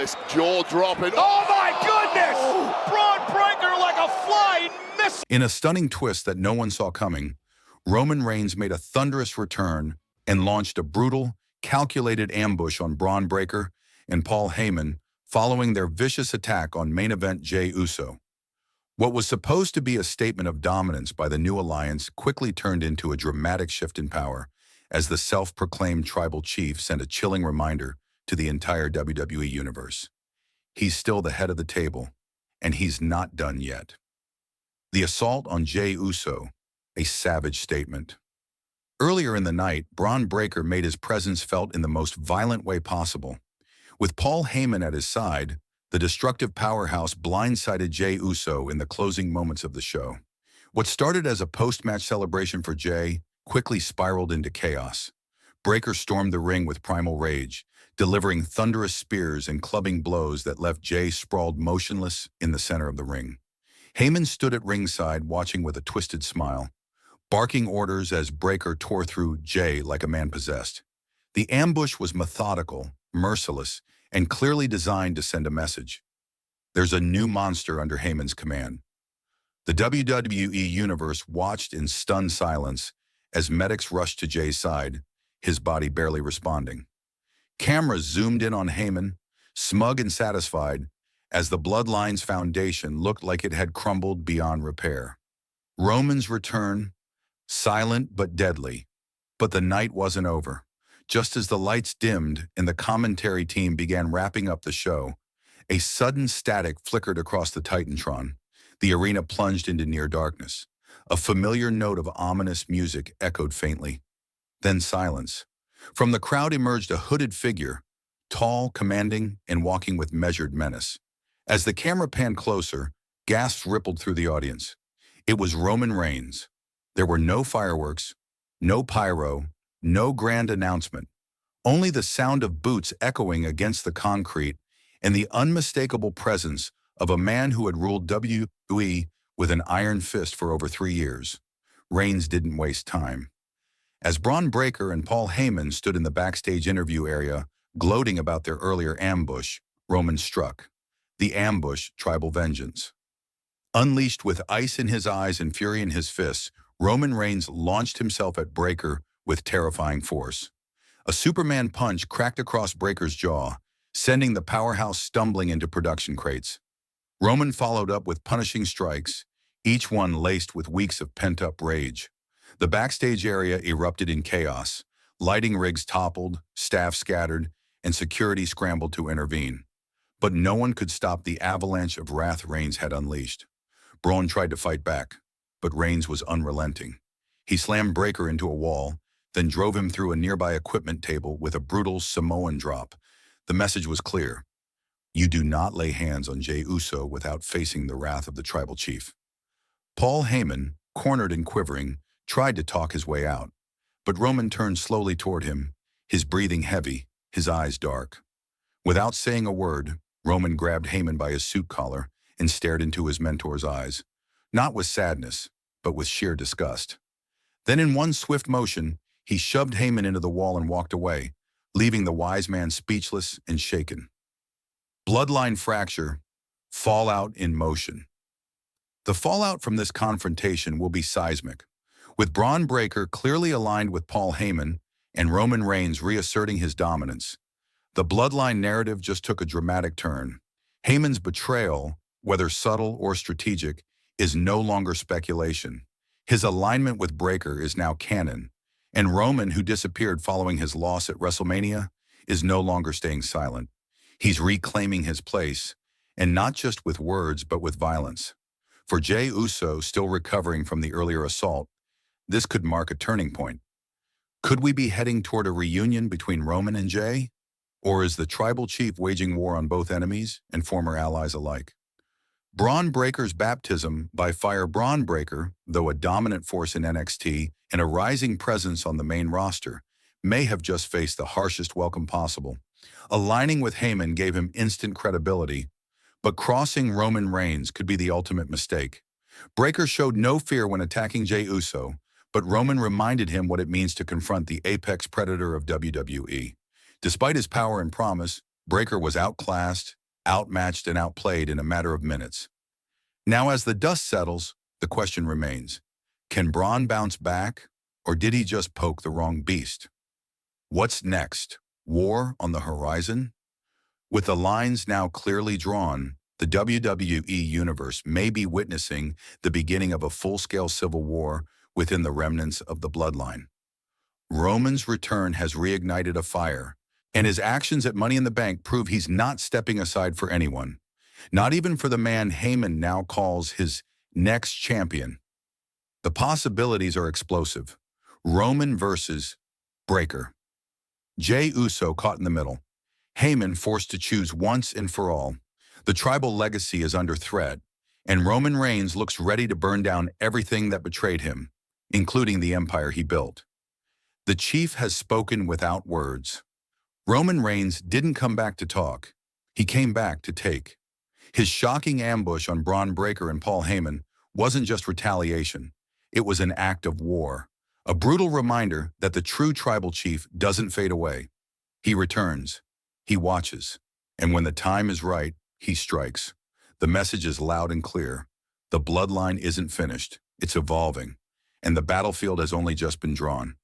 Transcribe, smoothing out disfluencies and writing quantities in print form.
Jaw dropping. Oh my goodness! Braun Breaker like a flying missile. In a stunning twist that no one saw coming, Roman Reigns made a thunderous return and launched a brutal, calculated ambush on Bron Breakker and Paul Heyman following their vicious attack on main event Jey Uso. What was supposed to be a statement of dominance by the new alliance quickly turned into a dramatic shift in power as the self-proclaimed tribal chief sent a chilling reminder to the entire WWE universe. He's still the head of the table, and he's not done yet. The assault on Jey Uso, a savage statement. Earlier in the night, Bron Breakker made his presence felt in the most violent way possible. With Paul Heyman at his side, the destructive powerhouse blindsided Jey Uso in the closing moments of the show. What started as a post-match celebration for Jey quickly spiraled into chaos. Breakker stormed the ring with primal rage, delivering thunderous spears and clubbing blows that left Jey sprawled motionless in the center of the ring. Heyman stood at ringside watching with a twisted smile, barking orders as Breakker tore through Jey like a man possessed. The ambush was methodical, merciless, and clearly designed to send a message. There's a new monster under Heyman's command. The WWE Universe watched in stunned silence as medics rushed to Jey's side, his body barely responding. Cameras zoomed in on Heyman, smug and satisfied, as the Bloodline's foundation looked like it had crumbled beyond repair. Roman's return, silent but deadly. But the night wasn't over. Just as the lights dimmed and the commentary team began wrapping up the show, a sudden static flickered across the Titantron. The arena plunged into near darkness. A familiar note of ominous music echoed faintly. Then silence. From the crowd emerged a hooded figure, tall, commanding, and walking with measured menace. As the camera panned closer, gasps rippled through the audience. It was Roman Reigns. There were no fireworks, no pyro, no grand announcement. Only the sound of boots echoing against the concrete and the unmistakable presence of a man who had ruled WWE with an iron fist for over 3 years. Reigns didn't waste time. As Bron Breakker and Paul Heyman stood in the backstage interview area, gloating about their earlier ambush, Roman struck. The ambush, tribal vengeance. Unleashed with ice in his eyes and fury in his fists, Roman Reigns launched himself at Breakker with terrifying force. A Superman punch cracked across Breakker's jaw, sending the powerhouse stumbling into production crates. Roman followed up with punishing strikes, each one laced with weeks of pent-up rage. The backstage area erupted in chaos. Lighting rigs toppled, staff scattered, and security scrambled to intervene. But no one could stop the avalanche of wrath Reigns had unleashed. Braun tried to fight back, but Reigns was unrelenting. He slammed Breakker into a wall, then drove him through a nearby equipment table with a brutal Samoan drop. The message was clear. You do not lay hands on Jey Uso without facing the wrath of the tribal chief. Paul Heyman, cornered and quivering, tried to talk his way out, but Roman turned slowly toward him, his breathing heavy, his eyes dark. Without saying a word, Roman grabbed Heyman by his suit collar and stared into his mentor's eyes, not with sadness, but with sheer disgust. Then in one swift motion, he shoved Heyman into the wall and walked away, leaving the wise man speechless and shaken. Bloodline fracture, fallout in motion. The fallout from this confrontation will be seismic, with Bron Breakker clearly aligned with Paul Heyman and Roman Reigns reasserting his dominance. The bloodline narrative just took a dramatic turn. Heyman's betrayal, whether subtle or strategic, is no longer speculation. His alignment with Breakker is now canon, and Roman, who disappeared following his loss at WrestleMania, is no longer staying silent. He's reclaiming his place, and not just with words but with violence. For Jey Uso, still recovering from the earlier assault, this could mark a turning point. Could we be heading toward a reunion between Roman and Jey? Or is the tribal chief waging war on both enemies and former allies alike? Bron Breakker's baptism by fire. Bron Breakker, though a dominant force in NXT and a rising presence on the main roster, may have just faced the harshest welcome possible. Aligning with Heyman gave him instant credibility, but crossing Roman Reigns could be the ultimate mistake. Breakker showed no fear when attacking Jey Uso, but Roman reminded him what it means to confront the apex predator of WWE. Despite his power and promise, Breakker was outclassed, outmatched, and outplayed in a matter of minutes. Now, as the dust settles, the question remains, can Bron bounce back, or did he just poke the wrong beast? What's next? War on the horizon? With the lines now clearly drawn, the WWE Universe may be witnessing the beginning of a full-scale civil war within the remnants of the bloodline. Roman's return has reignited a fire, and his actions at Money in the Bank prove he's not stepping aside for anyone, not even for the man Heyman now calls his next champion. The possibilities are explosive. Roman versus Breakker. Jey Uso caught in the middle. Heyman forced to choose once and for all. The tribal legacy is under threat, and Roman Reigns looks ready to burn down everything that betrayed him, including the empire he built. The chief has spoken without words. Roman Reigns didn't come back to talk. He came back to take. His shocking ambush on Bron Breakker and Paul Heyman wasn't just retaliation. It was an act of war, a brutal reminder that the true tribal chief doesn't fade away. He returns, he watches, and when the time is right, he strikes. The message is loud and clear. The bloodline isn't finished, it's evolving, and the battlefield has only just been drawn.